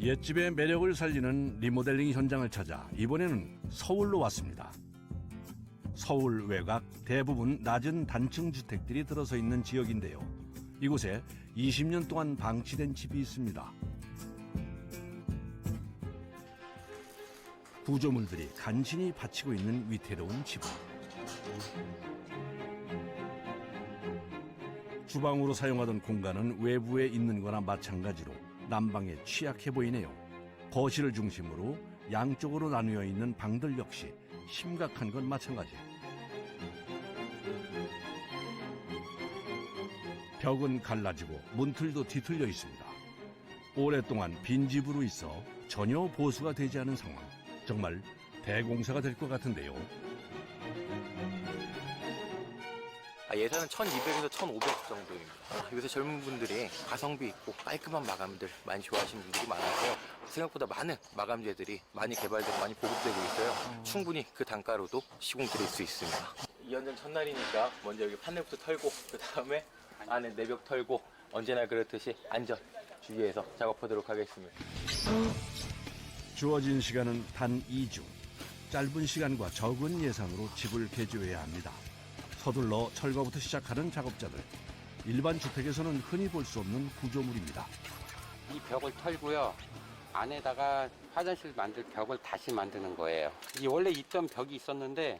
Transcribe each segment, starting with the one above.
옛집의 매력을 살리는 리모델링 현장을 찾아 이번에는 서울로 왔습니다. 서울 외곽 대부분 낮은 단층 주택들이 들어서 있는 지역인데요. 이곳에 20년 동안 방치된 집이 있습니다. 구조물들이 간신히 받치고 있는 위태로운 지붕. 주방으로 사용하던 공간은 외부에 있는 거나 마찬가지로 난방에 취약해 보이네요. 거실을 중심으로 양쪽으로 나누어 있는 방들 역시 심각한 건 마찬가지. 벽은 갈라지고 문틀도 뒤틀려 있습니다. 오랫동안 빈집으로 있어 전혀 보수가 되지 않은 상황. 정말 대공사가 될 것 같은데요. 예산은 1,200에서 1,500 정도입니다. 요새 젊은 분들이 가성비 있고 깔끔한 마감들 많이 좋아하시는 분들이 많아서요. 생각보다 많은 마감재들이 많이 개발되고 많이 보급되고 있어요. 충분히 그 단가로도 시공드릴 수 있습니다. 2년 전 첫날이니까 먼저 여기 판넬부터 털고 그 다음에 안에 내벽 털고 언제나 그렇듯이 안전 주의해서 작업하도록 하겠습니다. 주어진 시간은 단 2주. 짧은 시간과 적은 예산으로 집을 개조해야 합니다. 서둘러 철거부터 시작하는 작업자들. 일반 주택에서는 흔히 볼 수 없는 구조물입니다. 이 벽을 털고요. 안에다가 화장실 만들 벽을 다시 만드는 거예요. 이 원래 있던 벽이 있었는데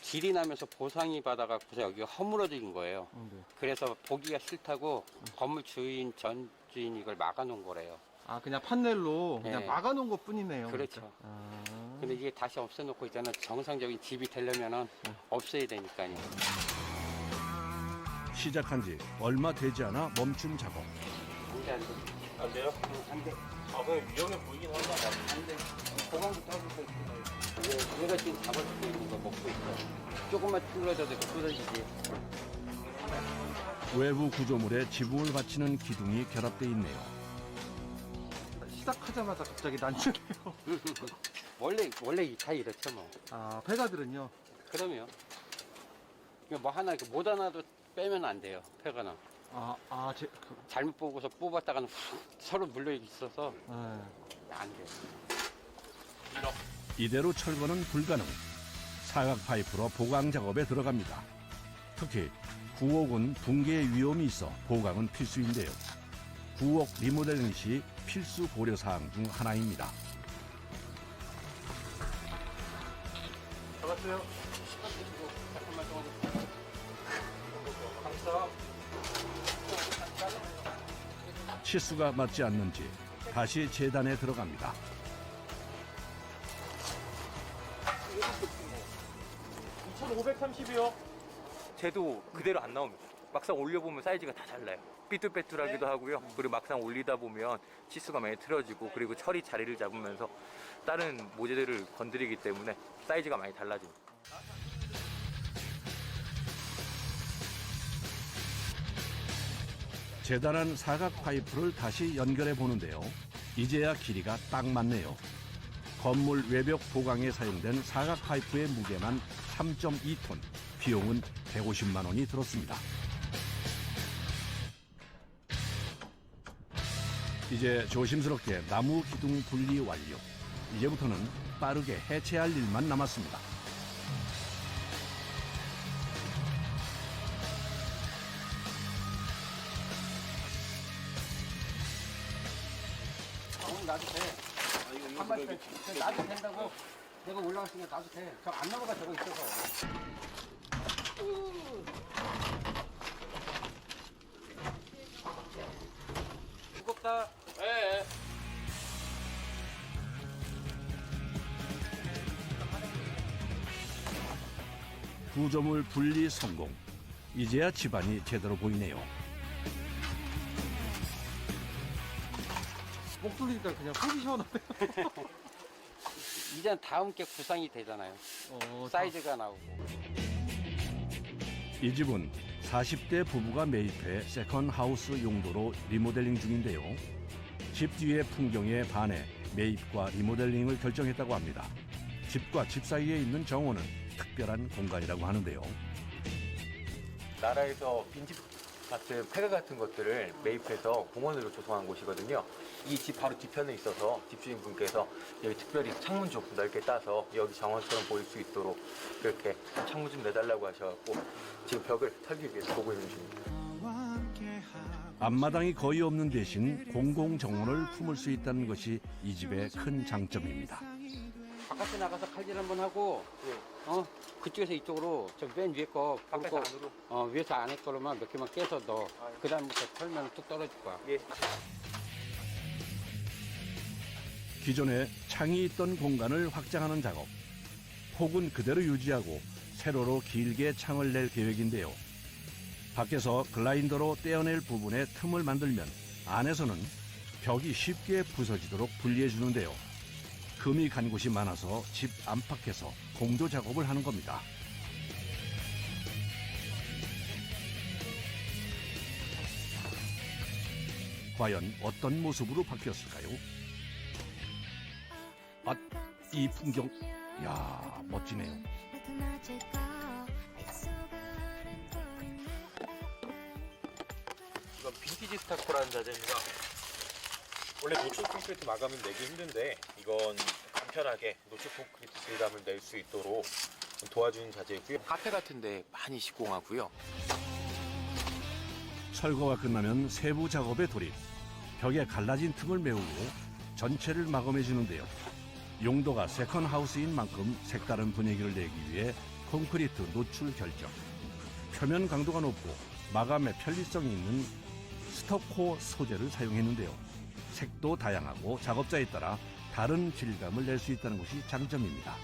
질이 나면서 보상이 받아갖고서 여기가 허물어진 거예요. 네. 그래서 보기가 싫다고 건물 주인 전 주인이 이걸 막아놓은 거래요. 아, 그냥 판넬로 그냥 네. 막아놓은 것 뿐이네요. 그렇죠. 아. 근데 이게 다시 없애놓고 있잖아요. 정상적인 집이 되려면은 없애야 되니까요. 시작한 지 얼마 되지 않아 멈춘 작업. 안 돼, 안 돼. 안 돼요? 안 돼. 그냥 위험해 보이긴 한다. 안 돼. 보강부터 하고 있어. 얘가 지금 잡아주고 있는 거 먹고 있어. 조금만 뚫어져도 이거 뚫어지지. 외부 구조물에 지붕을 받치는 기둥이 결합돼 있네요. 시작하자마자 갑자기 난처해요. 원래 다 이렇죠 뭐. 아, 폐가들은요? 그러면 이거 뭐 하나 못 하나도 빼면 안 돼요. 폐가는 잘못 보고서 뽑았다가는 서로 물려 있어서 안 돼. 이대로 철거는 불가능. 사각 파이프로 보강 작업에 들어갑니다. 특히 구옥은 붕괴 위험이 있어 보강은 필수인데요. 구옥 리모델링 시 필수 고려 사항 중 하나입니다. 잡았어요. 치수가 맞지 않는지 다시 재단에 들어갑니다. 2,530이요. 쟤도 그대로 안 나옵니다. 막상 올려보면 사이즈가 다 달라요. 삐뚤빼뚤하기도 하고요. 그리고 막상 올리다 보면 치수가 많이 틀어지고 그리고 철이 자리를 잡으면서 다른 모재들을 건드리기 때문에 사이즈가 많이 달라집니다. 재단한 사각 파이프를 다시 연결해 보는데요. 이제야 길이가 딱 맞네요. 건물 외벽 보강에 사용된 사각 파이프의 무게만 3.2톤, 비용은 150만 원이 들었습니다. 이제 조심스럽게 나무 기둥 분리 완료. 이제부터는 빠르게 해체할 일만 남았습니다. 놔도 돼. 한 번씩 놔도 된다고. 내가 올라갔으니까 놔도 돼. 저 안 넘어가 저거 있어서. 무겁다. 예. 구조물 분리 성공. 이제야 집안이 제대로 보이네요. 목 뚫리니까 그냥 속이 시원하네요. 이제 다음 게 구상이 되잖아요. 사이즈가 나오고. 이 집은 40대 부부가 매입해 세컨 하우스 용도로 리모델링 중인데요. 집 뒤의 풍경에 반해 매입과 리모델링을 결정했다고 합니다. 집과 집 사이에 있는 정원은 특별한 공간이라고 하는데요. 나라에서 빈집 같은 폐가 같은 것들을 매입해서 공원으로 조성한 곳이거든요. 이 집 바로 뒤편에 있어서 집주인분께서 여기 특별히 창문 좀 넓게 따서 여기 정원처럼 보일 수 있도록 그렇게 창문 좀 내달라고 하셔갖고 지금 벽을 털기 위해서 보고 있는 중입니다. 앞마당이 거의 없는 대신 공공 정원을 품을 수 있다는 것이 이 집의 큰 장점입니다. 바깥에 나가서 칼질 한번 하고, 그쪽에서 이쪽으로 저 맨 위에 거 바깥에서 긁고, 안으로? 위에서 안에 거로만 몇 개만 깨서 넣어. 그 다음부터 털면 뚝 떨어질 거야. 예. 기존에 창이 있던 공간을 확장하는 작업. 폭은 그대로 유지하고 세로로 길게 창을 낼 계획인데요. 밖에서 글라인더로 떼어낼 부분에 틈을 만들면 안에서는 벽이 쉽게 부서지도록 분리해 주는데요. 금이 간 곳이 많아서 집 안팎에서 공조 작업을 하는 겁니다. 과연 어떤 모습으로 바뀌었을까요? 아, 이 풍경, 야 멋지네요. 이건 빈티지 스타코라는 자재입니다. 원래 노출 콘크리트 마감은 내기 힘든데 이건 간편하게 노출 콘크리트 질감을 낼 수 있도록 도와주는 자재고요. 카페 같은데 많이 시공하고요. 철거가 끝나면 세부 작업에 돌입. 벽에 갈라진 틈을 메우고 전체를 마감해 주는데요. 용도가 세컨하우스인 만큼 색다른 분위기를 내기 위해 콘크리트 노출 결정. 표면 강도가 높고 마감에 편리성이 있는 스토코 소재를 사용했는데요. 색도 다양하고 작업자에 따라 다른 질감을 낼 수 있다는 것이 장점입니다.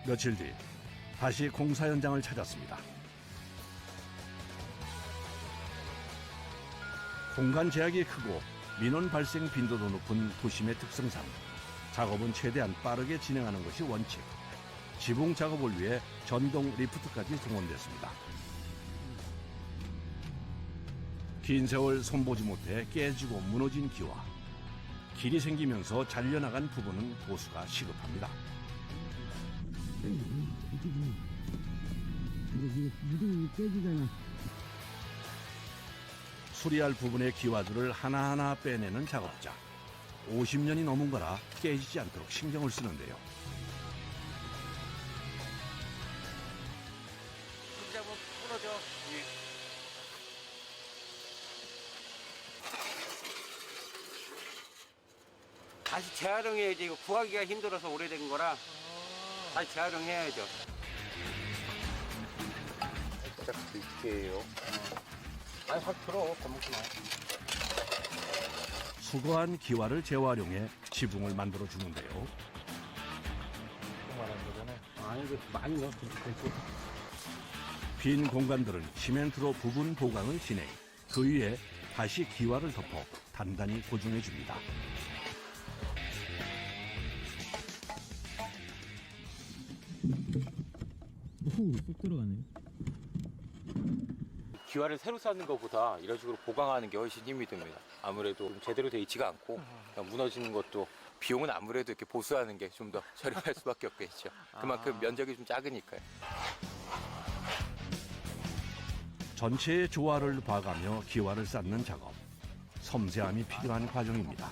며칠 뒤 다시 공사 현장을 찾았습니다. 공간 제약이 크고 민원 발생 빈도도 높은 도심의 특성상 작업은 최대한 빠르게 진행하는 것이 원칙. 지붕 작업을 위해 전동 리프트까지 동원됐습니다. 긴 세월 손보지 못해 깨지고 무너진 기와 길이 생기면서 잘려나간 부분은 보수가 시급합니다. 수리할 부분의 기와들을 하나하나 빼내는 작업자. 50년이 넘은 거라 깨지지 않도록 신경을 쓰는데요. 이제 한번 풀어줘. 다시 재활용해야지. 이거 구하기가 힘들어서 오래된 거라 다시 재활용해야죠. 살짝 들게요. 아니 확 들어. 겁먹지 마. 수거한 기와를 재활용해 지붕을 만들어 주는데요. 아니 이거 많이 넣어. 빈 공간들은 시멘트로 부분 보강을 진행. 그 위에 다시 기와를 덮어 단단히 고정해 줍니다. 쏙 들어가네요. 기와를 새로 쌓는 것보다 이런 식으로 보강하는 게 훨씬 힘이 듭니다. 아무래도 좀 제대로 돼 있지가 않고 그냥 무너지는 것도 비용은 아무래도 이렇게 보수하는 게 좀 더 저렴할 수밖에 없겠죠. 그만큼 면적이 좀 작으니까요. 전체의 조화를 봐가며 기와를 쌓는 작업. 섬세함이 필요한 과정입니다.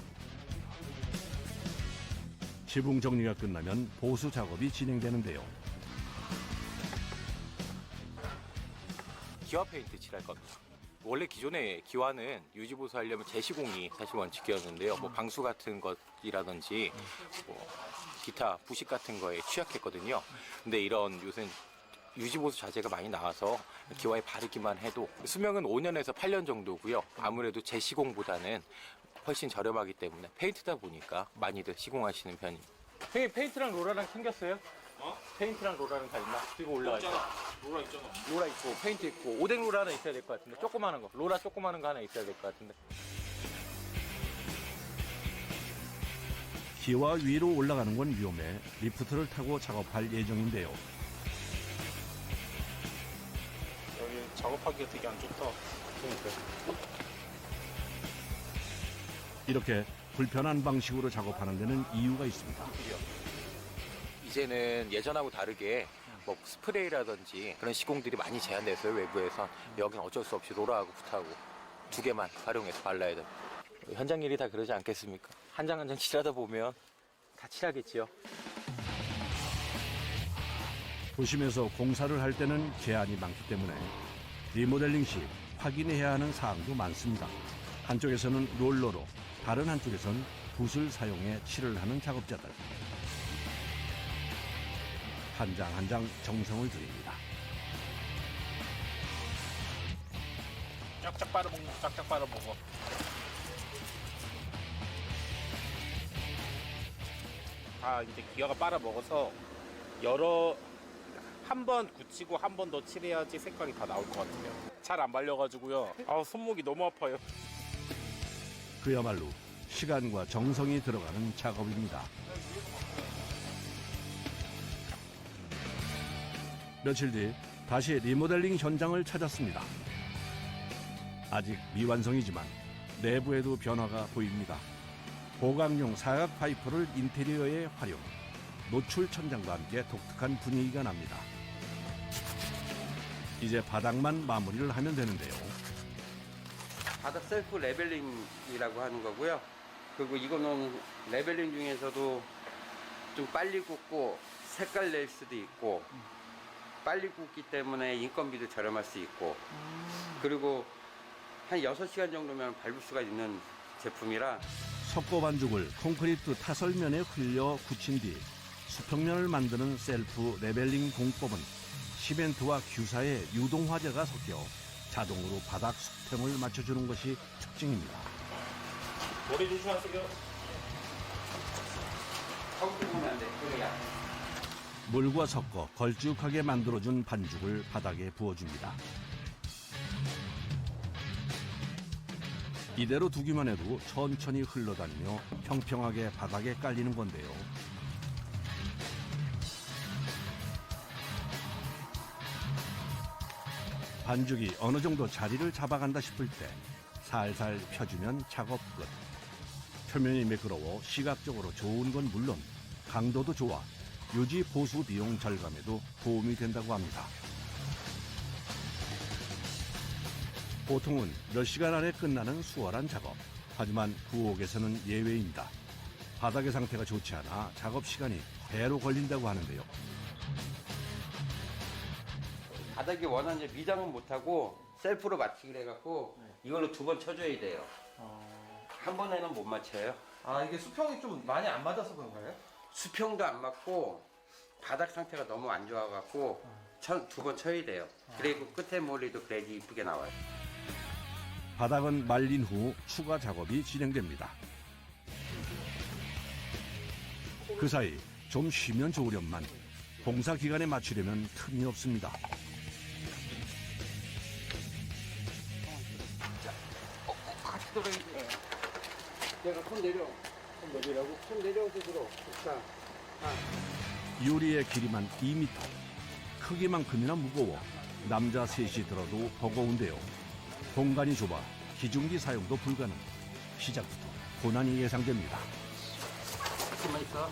지붕 정리가 끝나면 보수 작업이 진행되는데요. 기와 페인트 칠할 겁니다. 원래 기존의 기와는 유지보수하려면 재시공이 사실 원칙이었는데요. 뭐 방수 같은 것이라든지 뭐 기타 부식 같은 거에 취약했거든요. 근데 이런 요새 유지보수 자재가 많이 나와서 기와에 바르기만 해도 수명은 5년에서 8년 정도고요. 아무래도 재시공보다는 훨씬 저렴하기 때문에 페인트다 보니까 많이들 시공하시는 편입니다. 형님 페인트랑 로라랑 챙겼어요? 페인트랑 로라는 다 있나? 들고 올라가 있어. 로라 있잖아. 로라 있고 페인트 있고 오뎅 로라 하나 있어야 될 것 같은데 조그마한 거 로라 조그마한 거 하나 있어야 될 것 같은데. 기와 위로 올라가는 건 위험해 리프트를 타고 작업할 예정인데요. 여기 작업하기가 되게 안 좋다. 이렇게 불편한 방식으로 작업하는 데는 이유가 있습니다. 이제는 예전하고 다르게 뭐 스프레이라든지 그런 시공들이 많이 제한됐어요. 외부에서. 여기는 어쩔 수 없이 롤러하고 붓하고 두 개만 활용해서 발라야 됩니다. 현장 일이 다 그러지 않겠습니까? 한 장 한 장 칠하다 보면 다 칠하겠지요. 도심에서 공사를 할 때는 제한이 많기 때문에 리모델링 시 확인해야 하는 사항도 많습니다. 한쪽에서는 롤러로, 다른 한쪽에선 붓을 사용해 칠을 하는 작업자들. 한 장 한 장 정성을 들입니다. 쫙쫙 빨아먹는 거, 쫙쫙 빨아먹어. 다 이제 기아가 빨아먹어서 한 번 굳히고 한 번 더 칠해야지 색깔이 다 나올 것 같아요. 잘 안 발려가지고요. 손목이 너무 아파요. 그야말로 시간과 정성이 들어가는 작업입니다. 며칠 뒤 다시 리모델링 현장을 찾았습니다. 아직 미완성이지만 내부에도 변화가 보입니다. 보강용 사각 파이프를 인테리어에 활용, 노출 천장과 함께 독특한 분위기가 납니다. 이제 바닥만 마무리를 하면 되는데요. 바닥 셀프 레벨링이라고 하는 거고요. 그리고 이거는 레벨링 중에서도 좀 빨리 굽고 색깔 낼 수도 있고 빨리 굽기 때문에 인건비도 저렴할 수 있고 그리고 한 6시간 정도면 밟을 수가 있는 제품이라 석고 반죽을 콘크리트 타설면에 흘려 굳힌 뒤 수평면을 만드는 셀프 레벨링 공법은 시멘트와 규사의 유동 화재가 섞여 자동으로 바닥 수평을 맞춰주는 것이 특징입니다. 머리 조심하세요. 거기 보면 안 돼. 그래야. 물과 섞어 걸쭉하게 만들어준 반죽을 바닥에 부어줍니다. 이대로 두기만 해도 천천히 흘러다니며 평평하게 바닥에 깔리는 건데요. 반죽이 어느 정도 자리를 잡아간다 싶을 때 살살 펴주면 작업 끝. 표면이 매끄러워 시각적으로 좋은 건 물론 강도도 좋아 유지 보수 비용 절감에도 도움이 된다고 합니다. 보통은 몇 시간 안에 끝나는 수월한 작업. 하지만 부엌에서는 예외입니다. 바닥의 상태가 좋지 않아 작업 시간이 배로 걸린다고 하는데요. 바닥에 원하는 이제 미장은 못하고 셀프로 맞추기로 해갖고 이걸로 2번 쳐줘야 돼요. 한 번에는 못 맞춰요. 아, 이게 수평이 좀 많이 안 맞아서 그런가요? 수평도 안 맞고 바닥 상태가 너무 안 좋아갖고 2번 쳐야 돼요. 그리고 끝에 몰리도 그래야지 이쁘게 나와요. 바닥은 말린 후 추가 작업이 진행됩니다. 그 사이 좀 쉬면 좋으련만 공사 기간에 맞추려면 틈이 없습니다. 같이 들어야 돼. 내가 손 내려. 손 내리라고? 손 내려서 들어. 자. 유리의 길이만 2m. 크기만큼이나 무거워 남자 셋이 들어도 버거운데요. 공간이 좁아 기중기 사용도 불가능. 시작부터 고난이 예상됩니다. 가만 있어.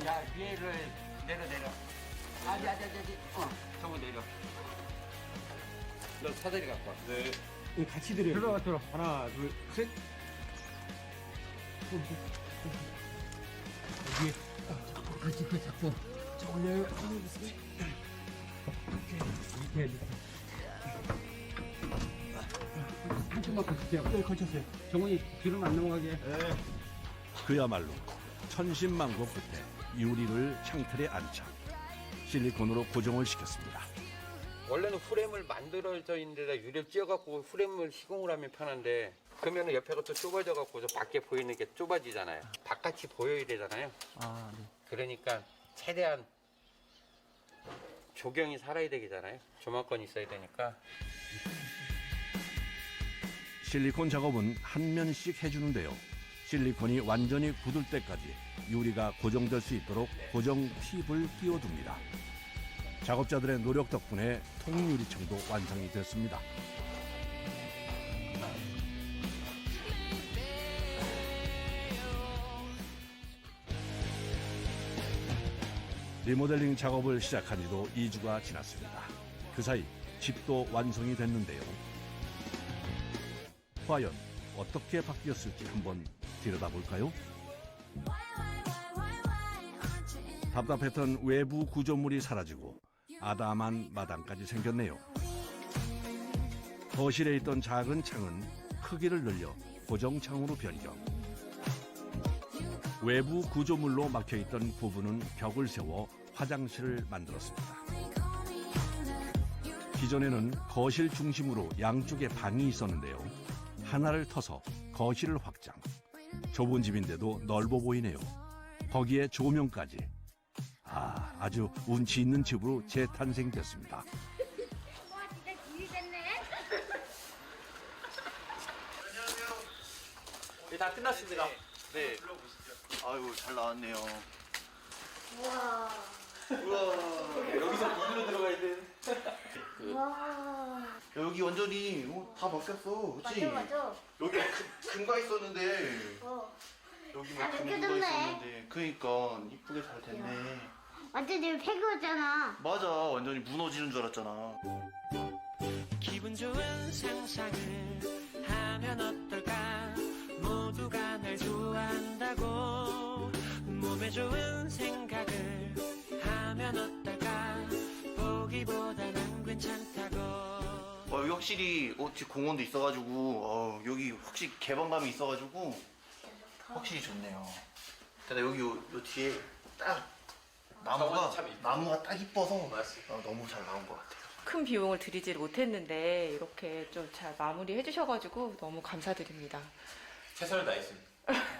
야, 얘를 내려. 아니. 저거 내려. 너 사다리 갖고 와. 네. 같이 들어요. 들어. 하나, 둘, 셋. 한쪽만 걸치세요. 네, 걸쳤어요. 정원이 뒤로 안 넘어가게. 그야말로 천신만고 끝에 유리를 창틀에 안착. 실리콘으로 고정을 시켰습니다. 원래는 프레임을 만들어져 있는 데다 유리를 찧어갖고 프레임을 시공을 하면 편한데 그러면 옆에가 또 좁아져갖고 저 밖에 보이는 게 좁아지잖아요. 바깥이 보여야 되잖아요. 아, 네. 그러니까 최대한 조경이 살아야 되잖아요. 조망권이 있어야 되니까. 실리콘 작업은 한 면씩 해주는데요. 실리콘이 완전히 굳을 때까지 유리가 고정될 수 있도록 고정 팁을 끼워둡니다. 작업자들의 노력 덕분에 통유리창도 완성이 됐습니다. 리모델링 작업을 시작한 지도 2주가 지났습니다. 그 사이 집도 완성이 됐는데요. 과연 어떻게 바뀌었을지 한번 들여다볼까요? 답답했던 외부 구조물이 사라지고 아담한 마당까지 생겼네요. 거실에 있던 작은 창은 크기를 늘려 고정창으로 변경. 외부 구조물로 막혀있던 부분은 벽을 세워 화장실을 만들었습니다. 기존에는 거실 중심으로 양쪽에 방이 있었는데요. 하나를 터서 거실을 확장. 좁은 집인데도 넓어 보이네요. 거기에 조명까지. 아주 운치 있는 집으로 재탄생됐습니다. 와, 진짜 길이 됐네. 네, 다 끝났습니다. 네. 아이고 잘 나왔네요. 우와. 여기서 문으로 들어가야 돼. 우와. 여기 완전히 다 바뀌었어. 그치? 맞아. 여기 금가 있었는데 여기 아, 막 이렇게 금가 됐네. 있었는데 그러니까 이쁘게 잘 됐네. 완전 내 폐교잖아. 맞아. 완전히 무너지는 줄 알았잖아. 기분 좋은 상상을 하면 어떨까 모두가 날 좋아한다고 몸에 좋은 생각을 하면 어떨까 보기보다 난 괜찮다고 여기 확실히 뒤 공원도 있어가지고 여기 확실히 개방감이 있어가지고 확실히 좋네요. 근데 여기 요 뒤에 딱 나무가 딱 이뻐서 너무 잘 나온 것 같아요. 큰 비용을 들이지 못했는데 이렇게 좀 잘 마무리해 주셔가지고 너무 감사드립니다. 최선을 다했습니다.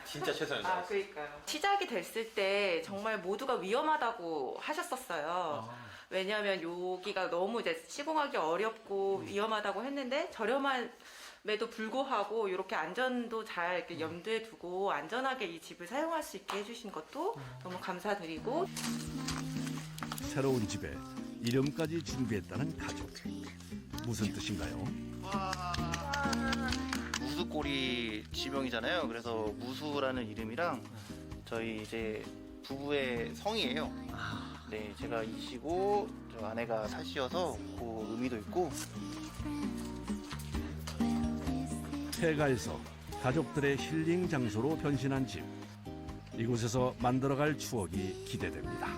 진짜 최선을 아, 다했습니다. 그러니까요. 시작이 됐을 때 정말 모두가 위험하다고 하셨었어요. 왜냐하면 여기가 너무 이제 시공하기 어렵고 위험하다고 했는데 저렴함에도 불구하고 이렇게 안전도 잘 이렇게 염두에 두고 안전하게 이 집을 사용할 수 있게 해주신 것도 너무 감사드리고 새로운 집에 이름까지 준비했다는 가족. 무슨 뜻인가요? 무수꼬리 지명이잖아요. 그래서 무수라는 이름이랑 저희 이제 부부의 성이에요. 네, 제가 이시고 저 아내가 사시여서 그 의미도 있고. 폐가에서 가족들의 힐링 장소로 변신한 집. 이곳에서 만들어갈 추억이 기대됩니다.